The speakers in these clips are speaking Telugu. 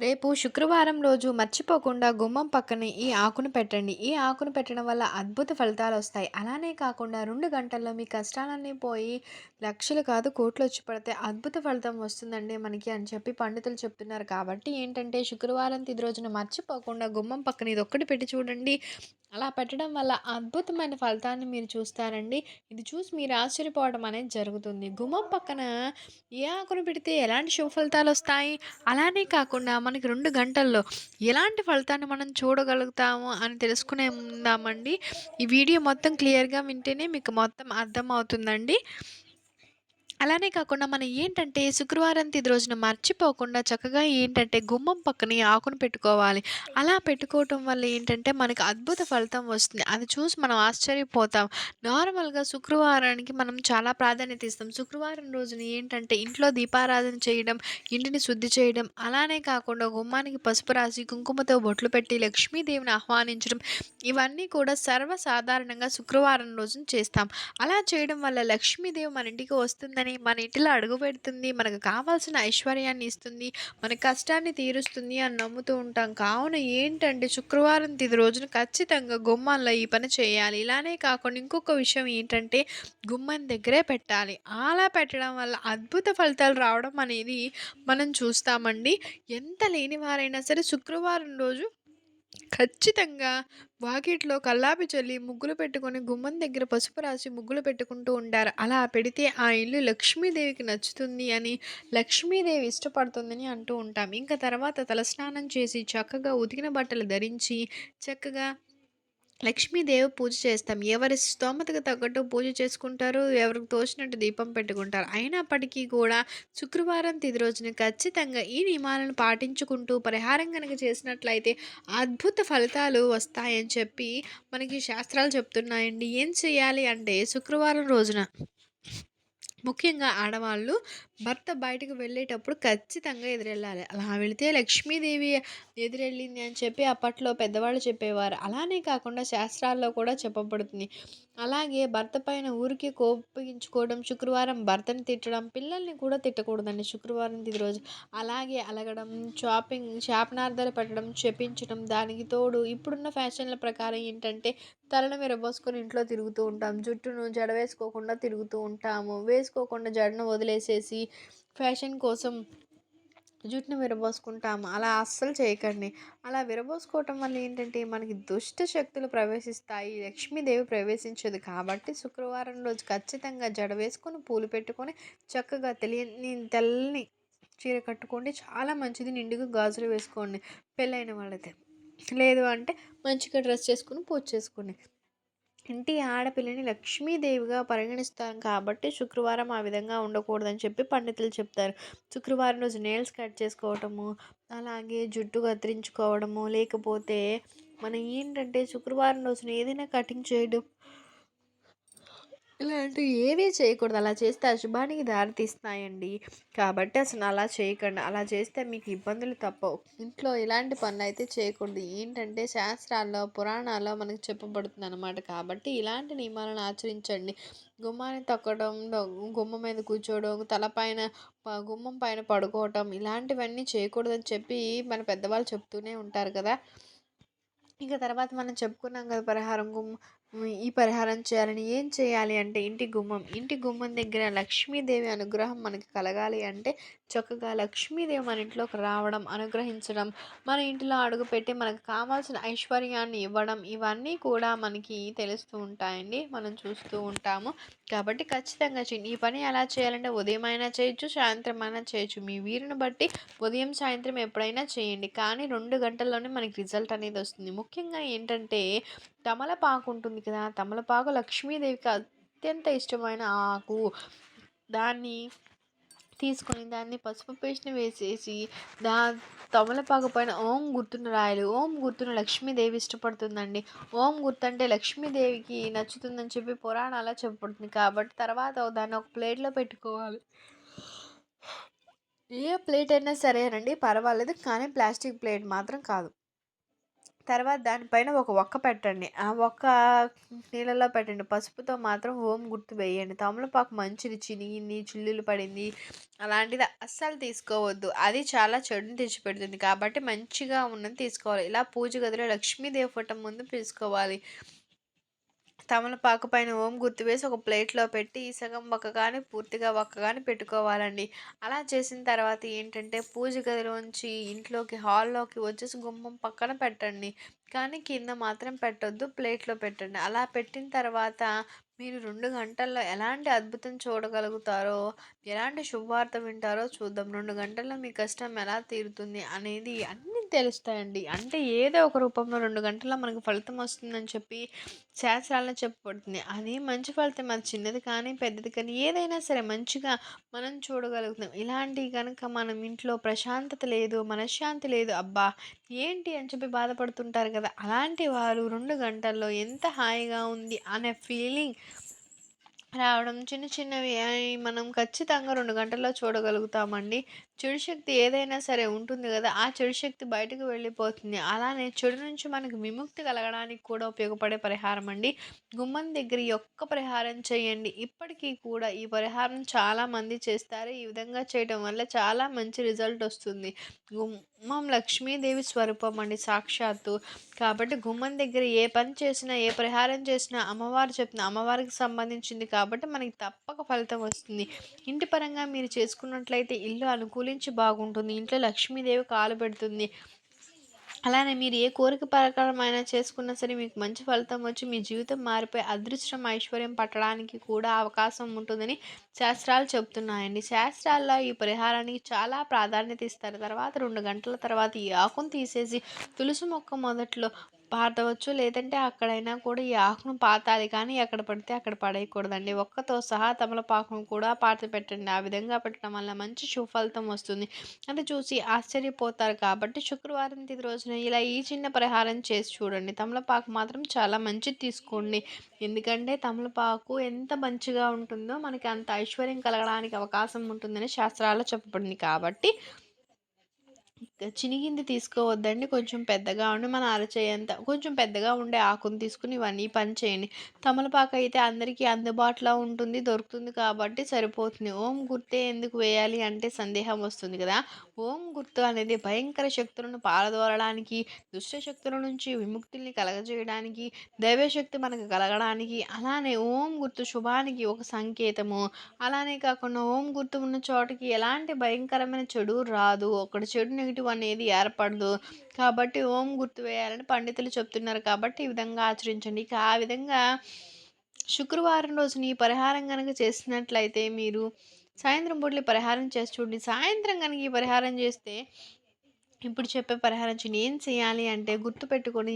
రేపు శుక్రవారం రోజు మర్చిపోకుండా గుమ్మం పక్కనే ఈ ఆకును పెట్టండి. ఈ ఆకును పెట్టడం వల్ల అద్భుత ఫలితాలొస్తాయి. అలానే కాకుండా 2 గంటల్లో మీ కష్టాలన్నీ పోయి లక్షలు కాదు కోట్లొచ్చి పడితే అద్భుత ఫలితం వస్తుందండి మనకి అని చెప్పి పండితులు చెప్తున్నారు. కాబట్టి ఏంటంటే శుక్రవారం తిథి రోజున మర్చిపోకుండా గుమ్మం పక్కన ఇదొక్కటి పెట్టి చూడండి. అలా పెట్టడం వల్ల అద్భుతమైన ఫలితాన్ని మీరు చూస్తారండి. ఇది చూసి మీరు ఆశ్చర్యపోవడం అనేది జరుగుతుంది. గుమ్మం పక్కన ఏ ఆకును పెడితే ఎలాంటి శుభ ఫలితాలొస్తాయి? అలానే కాకుండా మనకి 2 గంటల్లో ఎలాంటి ఫలితాన్ని మనం చూడగలుగుతాము అని తెలుసుకునే ముందామండి. ఈ వీడియో మొత్తం క్లియర్‌గా వింటేనే మీకు మొత్తం అర్థమవుతుందండి. అలానే కాకుండా మనం ఏంటంటే శుక్రవారం తిథి రోజున మర్చిపోకుండా చక్కగా ఏంటంటే గుమ్మం పక్కన ఈ ఆకును పెట్టుకోవాలి. అలా పెట్టుకోవటం వల్ల ఏంటంటే మనకు అద్భుత ఫలితం వస్తుంది. అది చూసి మనం ఆశ్చర్యపోతాం. నార్మల్‌గా శుక్రవారానికి మనం చాలా ప్రాధాన్యత ఇస్తాం. శుక్రవారం రోజున ఏంటంటే ఇంట్లో దీపారాధన చేయడం, ఇంటిని శుద్ధి చేయడం, అలానే కాకుండా గుమ్మానికి పసుపు రాసి, కుంకుమతో బొట్లు పెట్టి లక్ష్మీదేవిని ఆహ్వానించడం ఇవన్నీ కూడా సర్వసాధారణంగా శుక్రవారం రోజున చేస్తాం. అలా చేయడం వల్ల లక్ష్మీదేవి మన ఇంటికి వస్తుందని, మన ఇంటిలో అడుగుపెడుతుంది, మనకు కావాల్సిన ఐశ్వర్యాన్ని ఇస్తుంది, మన కష్టాన్ని తీరుస్తుంది అని నమ్ముతూ ఉంటాం. కావున ఏంటంటే శుక్రవారం తిథి రోజున ఖచ్చితంగా గుమ్మంలో ఈ పని చేయాలి. ఇలానే కాకుండా ఇంకొక విషయం ఏంటంటే గుమ్మం దగ్గరే పెట్టాలి. అలా పెట్టడం వల్ల అద్భుత ఫలితాలు రావడం అనేది మనం చూస్తామండి. ఎంత లేనివారైనా సరే శుక్రవారం రోజు ఖచ్చితంగా వాకిట్లో కల్లాపి చల్లి ముగ్గులు పెట్టుకొని గుమ్మం దగ్గర పసుపు రాసి ముగ్గులు పెట్టుకుంటూ ఉంటారు. అలా పెడితే ఆ ఇల్లు లక్ష్మీదేవికి నచ్చుతుంది అని, లక్ష్మీదేవి ఇష్టపడుతుందని అంటూ ఉంటాం. ఇంకా తర్వాత తలస్నానం చేసి చక్కగా ఉతికిన బట్టలు ధరించి చక్కగా లక్ష్మీదేవి పూజ చేస్తాం. ఎవరి స్తోమతకు తగ్గట్టు పూజ చేసుకుంటారు. ఎవరికి తోచినట్టు దీపం పెట్టుకుంటారు. అయినప్పటికీ కూడా శుక్రవారం తిథి రోజున ఖచ్చితంగా ఈ నియమాలను పాటించుకుంటూ పరిహారం గనక చేసినట్లయితే అద్భుత ఫలితాలు వస్తాయని చెప్పి మనకి శాస్త్రాలు చెప్తున్నాయండి. ఏం చేయాలి అంటే శుక్రవారం రోజున ముఖ్యంగా ఆడవాళ్ళు భర్త బయటకు వెళ్ళేటప్పుడు ఖచ్చితంగా ఎదురెళ్ళాలి. అలా వెళితే లక్ష్మీదేవి ఎదురెళ్ళింది అని చెప్పి అప్పట్లో పెద్దవాళ్ళు చెప్పేవారు. అలానే కాకుండా శాస్త్రాల్లో కూడా చెప్పబడుతుంది. అలాగే భర్త పైన ఊరికే కోపగించుకోవడం, శుక్రవారం భర్తని తిట్టడం, పిల్లల్ని కూడా తిట్టకూడదండి శుక్రవారం తిథి రోజు. అలాగే అలగడం, శాపనార్థాలు పెట్టడం, శపించడం, దానికి తోడు ఇప్పుడున్న ఫ్యాషన్‌ల ప్రకారం ఏంటంటే తలను విరబోసుకొని ఇంట్లో తిరుగుతూ ఉంటాం. జుట్టును జడ వేసుకోకుండా తిరుగుతూ ఉంటాము. వేసుకోకుండా జడను వదిలేసేసి ఫ్యాషన్ కోసం జుట్టును విరబోసుకుంటాము. అలా అస్సలు చేయకండి. అలా విరబోసుకోవటం వల్ల ఏంటంటే మనకి దుష్ట శక్తులు ప్రవేశిస్తాయి. లక్ష్మీదేవి ప్రవేశించదు. కాబట్టి శుక్రవారం రోజు ఖచ్చితంగా జడ వేసుకొని, పూలు పెట్టుకొని చక్కగా తెల్లని చీర కట్టుకోండి. చాలా మంచిది. నిండుగా గాజులు వేసుకోండి పెళ్ళైన వాళ్ళైతే. లేదు అంటే మంచిగా డ్రెస్ చేసుకొని పూజ చేసుకోండి. ఇంటి ఆడపిల్లని లక్ష్మీదేవిగా పరిగణిస్తాం కాబట్టి శుక్రవారం ఆ విధంగా ఉండకూడదని చెప్పి పండితులు చెప్తారు. శుక్రవారం రోజు నెయిల్స్ కట్ చేసుకోవటము, అలాగే జుట్టు కత్తిరించుకోవడము, లేకపోతే మనం ఏంటంటే శుక్రవారం రోజున ఏదైనా కటింగ్ చేయడం ఇలాంటివి ఏవీ చేయకూడదు. అలా చేస్తే అశుభానికి దారితీస్తాయండి. కాబట్టి అసలు అలా చేయకండి. అలా చేస్తే మీకు ఇబ్బందులు తప్పవు. ఇంట్లో ఇలాంటి పనులైతే చేయకూడదు. ఏంటంటే శాస్త్రాల్లో, పురాణాల్లో మనకు చెప్పబడుతుందనమాట. కాబట్టి ఇలాంటి నియమాలను ఆచరించండి. గుమ్మాన్ని తొక్కడం, గుమ్మం మీద కూర్చోవడం, తలపైన గుమ్మం పైన పడుకోవటం ఇలాంటివన్నీ చేయకూడదని చెప్పి మన పెద్దవాళ్ళు చెప్తూనే ఉంటారు కదా! ఇక తర్వాత మనం చెప్పుకున్నాం కదా పరిహారం ఈ పరిహారం చేయాలని. ఏం చేయాలి అంటే ఇంటి గుమ్మం దగ్గర లక్ష్మీదేవి అనుగ్రహం మనకి కలగాలి అంటే చక్కగా లక్ష్మీదేవి మన ఇంట్లోకి రావడం, అనుగ్రహించడం, మన ఇంటిలో అడుగుపెట్టి మనకు కావాల్సిన ఐశ్వర్యాన్ని ఇవ్వడం ఇవన్నీ కూడా మనకి తెలుస్తూ ఉంటాయండి. మనం చూస్తూ ఉంటాము. కాబట్టి ఖచ్చితంగా చేయండి. ఈ పని ఎలా చేయాలంటే ఉదయం అయినా చేయొచ్చు, సాయంత్రం అయినా చేయొచ్చు. మీ వీలుని బట్టి ఉదయం, సాయంత్రం ఎప్పుడైనా చేయండి. కానీ 2 గంటల్లోనే మనకి రిజల్ట్ అనేది వస్తుంది. ముఖ్యంగా ఏంటంటే తమలపాకు ఉంటుంది కదా! తమలపాకు లక్ష్మీదేవికి అత్యంత ఇష్టమైన ఆకు. దాన్ని తీసుకొని దాన్ని పసుపు పేస్ట్‌ని వేసేసి దా తమలపాకు పైన ఓం గుర్తును రాయాలి. ఓం గుర్తును లక్ష్మీదేవి ఇష్టపడుతుందండి. ఓం గుర్తంటే లక్ష్మీదేవికి నచ్చుతుందని చెప్పి పురాణాల్లో చెప్పబడుతుంది. కాబట్టి తర్వాత దాన్ని ఒక ప్లేట్‌లో పెట్టుకోవాలి. ఏ ప్లేట్ అయినా సరేనండి పర్వాలేదు. కానీ ప్లాస్టిక్ ప్లేట్ మాత్రం కాదు. తర్వాత దానిపైన ఒక వక్క పెట్టండి. ఆ వక్క నీళ్ళలో పెట్టండి. పసుపుతో మాత్రం ఓం గుర్తు వేయండి. తమలపాకు మంచిది చినిగింది, చిల్లులు పడింది అలాంటిది అస్సలు తీసుకోవద్దు. అది చాలా చెడుని తెచ్చిపెడుతుంది. కాబట్టి మంచిగా ఉన్నది తీసుకోవాలి. ఇలా పూజ గదిలో లక్ష్మీదేవి ఫోటో ముందు తీసుకోవాలి. తమలపాకు పైన ఓం గుర్తు వేసి ఒక ప్లేట్‌లో పెట్టి సగం వక్క గాని, పూర్తిగా వక్క గాని పెట్టుకోవాలండి. అలా చేసిన తర్వాత ఏంటంటే పూజ గదిలోంచి ఇంట్లోకి హాల్‌లోకి వచ్చేసి గుమ్మం పక్కన పెట్టండి. కానీ కింద మాత్రం పెట్టొద్దు. ప్లేట్‌లో పెట్టండి. అలా పెట్టిన తర్వాత మీరు 2 గంటల్లో ఎలాంటి అద్భుతం చూడగలుగుతారో, ఎలాంటి శుభవార్త వింటారో చూద్దాం. 2 గంటల్లో మీ కష్టం ఎలా తీరుతుంది అనేది అన్నీ తెలుస్తాయండి. అంటే ఏదో ఒక రూపంలో 2 గంటల్లో మనకు ఫలితం వస్తుందని చెప్పి శాస్త్రాల్లో చెప్పబడుతుంది. అది మంచి ఫలితం అది చిన్నది కానీ, పెద్దది కానీ ఏదైనా సరే మంచిగా మనం చూడగలుగుతున్నాం. ఇలాంటివి గనక మనం ఇంట్లో ప్రశాంతత లేదు, మనశ్శాంతి లేదు, అబ్బా! ఏంటి అని చెప్పి బాధపడుతుంటారు కదా! అలాంటి వారు 2 గంటల్లో ఎంత హాయిగా ఉంది అనే ఫీలింగ్ రావడం చిన్న చిన్నవి మనం ఖచ్చితంగా 2 గంటల్లో చూడగలుగుతామండి. చెడు శక్తి ఏదైనా సరే ఉంటుంది గదా! ఆ చెడు శక్తి బయటకు వెళ్ళిపోతుంది. అలానే చెడు నుంచి మనకు విముక్తి కలగడానికి కూడా ఉపయోగపడే పరిహారం అండి. గుమ్మం దగ్గర ఈ ఒక్క పరిహారం చేయండి. ఇప్పటికీ కూడా ఈ పరిహారం చాలామంది చేస్తారు. ఈ విధంగా చేయడం వల్ల చాలా మంచి రిజల్ట్ ఒస్తుంది. గుమ్మం లక్ష్మీదేవి స్వరూపం అండి సాక్షాత్తు. కాబట్టి గుమ్మం దగ్గర ఏ పని చేసినా, ఏ పరిహారం చేసినా అమ్మవారు చెప్పిన అమ్మవారికి సంబంధించింది కాబట్టి మనకి తప్పక ఫలితం వస్తుంది. ఇంటి పరంగా మీరు చేసుకున్నట్లయితే ఇల్లు అనుకూలించి బాగుంటుంది. ఇంట్లో లక్ష్మీదేవి కాలు పెడుతుంది. అలానే మీరు ఏ కోరిక ప్రకారమైనా చేసుకున్నా సరే మీకు మంచి ఫలితం వచ్చి మీ జీవితం మారిపోయి అదృష్టం, ఐశ్వర్యం పట్టడానికి కూడా అవకాశం ఉంటుందని శాస్త్రాలు చెప్తున్నాయండి. శాస్త్రాల్లో ఈ పరిహారానికి చాలా ప్రాధాన్యత ఇస్తారు. తర్వాత 2 గంటల తర్వాత ఈ ఆకును తీసేసి తులసి మొక్క మొదట్లో పాతవచ్చు. లేదంటే అక్కడైనా కూడా ఈ ఆకును పాతాలి కానీ ఎక్కడ పడితే అక్కడ పడేయకూడదండి. ఒక్కతో సహా తమలపాకును కూడా పాతిపెట్టండి. ఆ విధంగా పెట్టడం వల్ల మంచి సుఫలితం వస్తుంది. అది చూసి ఆశ్చర్యపోతారు కాబట్టి శుక్రవారం తిథి రోజున ఇలా ఈ చిన్న పరిహారం చేసి చూడండి. తమలపాకు మాత్రం చాలా మంచిది తీసుకోండి. ఎందుకంటే తమలపాకు ఎంత మంచిగా ఉంటుందో మనకి అంత ఐశ్వర్యం కలగడానికి అవకాశం ఉంటుందని శాస్త్రాల్లో చెప్పబడింది కాబట్టి చినిగింది తీసుకోవద్దండి. కొంచెం పెద్దగా ఉండి మన అరచేయంత కొంచెం పెద్దగా ఉండే ఆకుని తీసుకొని ఇవన్నీ పని చేయండి. తమలపాకు అయితే అందరికీ అందుబాటులో ఉంటుంది, దొరుకుతుంది కాబట్టి సరిపోతుంది. ఓం గుర్తే ఎందుకు వేయాలి అంటే సందేహం వస్తుంది కదా! ఓం గుర్తు అనేది భయంకర శక్తులను పారదోలడానికి, దుష్ట శక్తుల నుంచి విముక్తుల్ని కలగజేయడానికి, దైవశక్తి మనకు కలగడానికి, అలానే ఓం గుర్తు శుభానికి ఒక సంకేతము. అలానే కాకుండా ఓం గుర్తు ఉన్న చోటకి ఎలాంటి భయంకరమైన చెడు రాదు. అక్కడ చెడు నెగెటివ్ అనేది ఏర్పడదు. కాబట్టి ఓం గుర్తు వేయాలని పండితులు చెప్తున్నారు కాబట్టి ఈ విధంగా ఆచరించండి. ఇక ఆ విధంగా శుక్రవారం రోజున ఈ పరిహారం గనక చేసినట్లయితే మీరు సాయంత్రం పూటల ఈ పరిహారం చేసి చూడండి. సాయంత్రం గనక ఈ పరిహారం చేస్తే ఇప్పుడు చెప్పే పరిహారం ఏం చేయాలి అంటే గుర్తుపెట్టుకొని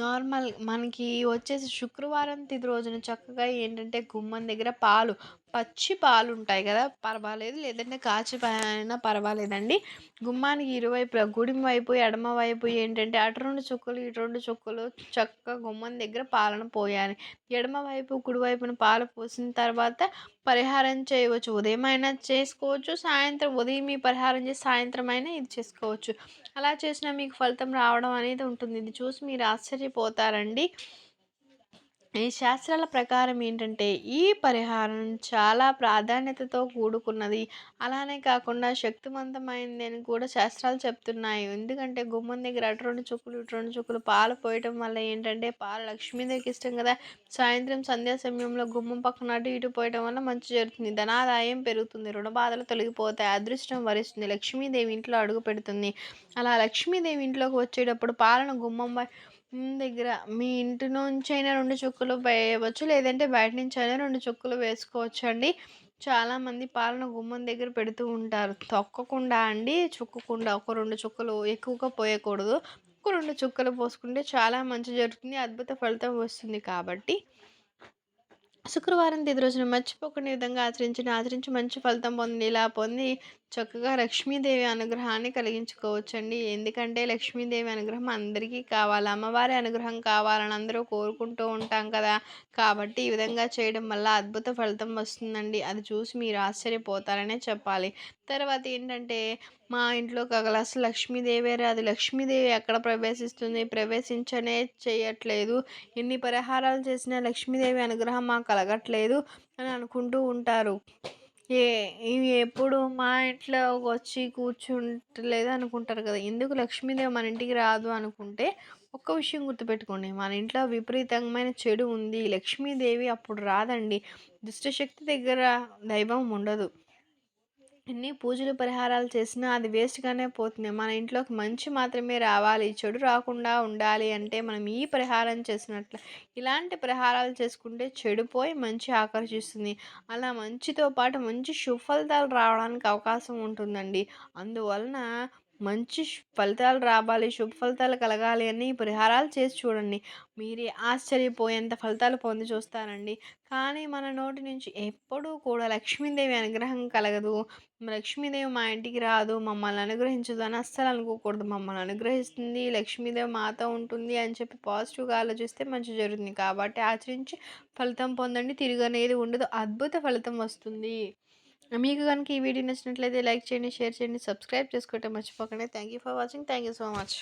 నార్మల్ మనకి వచ్చేసి శుక్రవారం తిథి రోజున చక్కగా ఏంటంటే గుమ్మం దగ్గర పాలు, పచ్చి పాలు ఉంటాయి కదా! పర్వాలేదు. లేదంటే కాచి అయినా పర్వాలేదండి. గుమ్మానికి ఇరువైపులా గుడి వైపు, ఎడమ వైపు ఏంటంటే అటు 2 చుక్కలు, ఇటు 2 చుక్కలు చక్కగా గుమ్మం దగ్గర పాలను పోయాలి. ఎడమ వైపు, కుడి వైపున పాలు పోసిన తర్వాత పరిహారం చేయవచ్చు. ఉదయమైనా చేసుకోవచ్చు. సాయంత్రం ఉదయం ఈ పరిహారం చేసి సాయంత్రం అయినా ఇది చేసుకోవచ్చు. అలా చేసినా మీకు ఫలితం రావడం అనేది ఉంటుంది. ఇది చూసి మీరు ఆశ్చర్యపోతారండి. ఈ శాస్త్రాల ప్రకారం ఏంటంటే, ఈ పరిహారం చాలా ప్రాధాన్యతతో కూడుకున్నది. అలానే కాకుండా శక్తివంతమైంది అని కూడా శాస్త్రాలు చెప్తున్నాయి. ఎందుకంటే గుమ్మం దగ్గర అటు 2 చుక్కలు, ఇటు 2 చుక్కలు పాలు పోయటం వల్ల ఏంటంటే, పాలు లక్ష్మీదేవికి ఇష్టం కదా! సాయంత్రం సంధ్యా సమయంలో గుమ్మం పక్కన అటు ఇటు పోయటం వల్ల మంచి జరుగుతుంది. ధనాదాయం పెరుగుతుంది. రుణ బాధలు తొలగిపోతాయి. అదృష్టం వరిస్తుంది. లక్ష్మీదేవి ఇంట్లో అడుగు పెడుతుంది. అలా లక్ష్మీదేవి ఇంట్లోకి వచ్చేటప్పుడు పాలను గుమ్మం దగ్గర మీ ఇంటి నుంచైనా 2 చుక్కలు వేయవచ్చు. లేదంటే బయట నుంచైనా 2 చుక్కలు వేసుకోవచ్చండి. చాలామంది పాలను గుమ్మం దగ్గర పెడుతూ ఉంటారు. తొక్కకుండా అండి, చుక్కకుండా ఒక 2 చుక్కలు ఎక్కువగా పోయకూడదు. ఒక 2 చుక్కలు పోసుకుంటే చాలా మంచి జరుగుతుంది. అద్భుత ఫలితం వస్తుంది కాబట్టి శుక్రవారం తిథి రోజున మర్చిపోకుండా ఈ విధంగా ఆచరించండి. ఆచరించి మంచి ఫలితం పొంది ఇలా పొంది చక్కగా లక్ష్మీదేవి అనుగ్రహాన్ని కలిగించుకోవచ్చండి. ఎందుకంటే లక్ష్మీదేవి అనుగ్రహం అందరికీ కావాలి. అమ్మవారి అనుగ్రహం కావాలని అందరూ కోరుకుంటూ ఉంటాం కదా! కాబట్టి ఈ విధంగా చేయడం వల్ల అద్భుత ఫలితం వస్తుందండి. అది చూసి మీరు ఆశ్చర్యపోతారనే చెప్పాలి. తర్వాత ఏంటంటే మా ఇంట్లోకి అసలు లక్ష్మీదేవే రాదు. లక్ష్మీదేవి ఎక్కడ ప్రవేశిస్తుంది? ప్రవేశించనే చేయట్లేదు. ఎన్ని పరిహారాలు చేసినా లక్ష్మీదేవి అనుగ్రహం మాకు కలగట్లేదు అని అనుకుంటూ ఉంటారు. ఏ ఇవి ఎప్పుడు మా ఇంట్లో వచ్చి కూర్చుంటలేదు అనుకుంటారు కదా! ఎందుకు లక్ష్మీదేవి మన ఇంటికి రాదు అనుకుంటే, ఒక్క విషయం గుర్తుపెట్టుకోండి. మన ఇంట్లో విపరీతమైన చెడు ఉంది. లక్ష్మీదేవి అప్పుడు రాదండి. దుష్టశక్తి దగ్గర దైవం ఉండదు. ఎన్ని పూజలు పరిహారాలు చేసినా అది వేస్ట్‌గానే పోతుంది. మన ఇంట్లోకి మంచి మాత్రమే రావాలి. చెడు రాకుండా ఉండాలి అంటే మనం ఈ పరిహారం చేసినట్లు ఇలాంటి పరిహారాలు చేసుకుంటే చెడు పోయి మంచి ఆకర్షిస్తుంది. అలా మంచితో పాటు మంచి సుఫలితాలు రావడానికి అవకాశం ఉంటుందండి. అందువలన మంచి ఫలితాలు రావాలి, శుభ ఫలితాలు కలగాలి అని ఈ పరిహారాలు చేసి చూడండి. మీరే ఆశ్చర్యపోయేంత ఫలితాలు పొంది చూస్తారండి. కానీ మన నోటి నుంచి ఎప్పుడూ కూడా లక్ష్మీదేవి అనుగ్రహం కలగదు. లక్ష్మీదేవి మా ఇంటికి రాదు, మమ్మల్ని అనుగ్రహించదు అని అస్సలు అనుకోకూడదు. మమ్మల్ని అనుగ్రహిస్తుంది, లక్ష్మీదేవి మాతో ఉంటుంది అని చెప్పి పాజిటివ్‌గా ఆలోచిస్తే మంచి జరుగుతుంది. కాబట్టి ఆచరించి ఫలితం పొందండి. తిరుగనేది ఉండదు. అద్భుత ఫలితం వస్తుంది. మీకు గనుక ఈ వీడియో నచ్చినట్లయితే లైక్ చేయండి, షేర్ చేయండి, సబ్స్క్రైబ్ చేసుకోవటం మర్చిపోకండి. Thank you for watching. Thank you so much.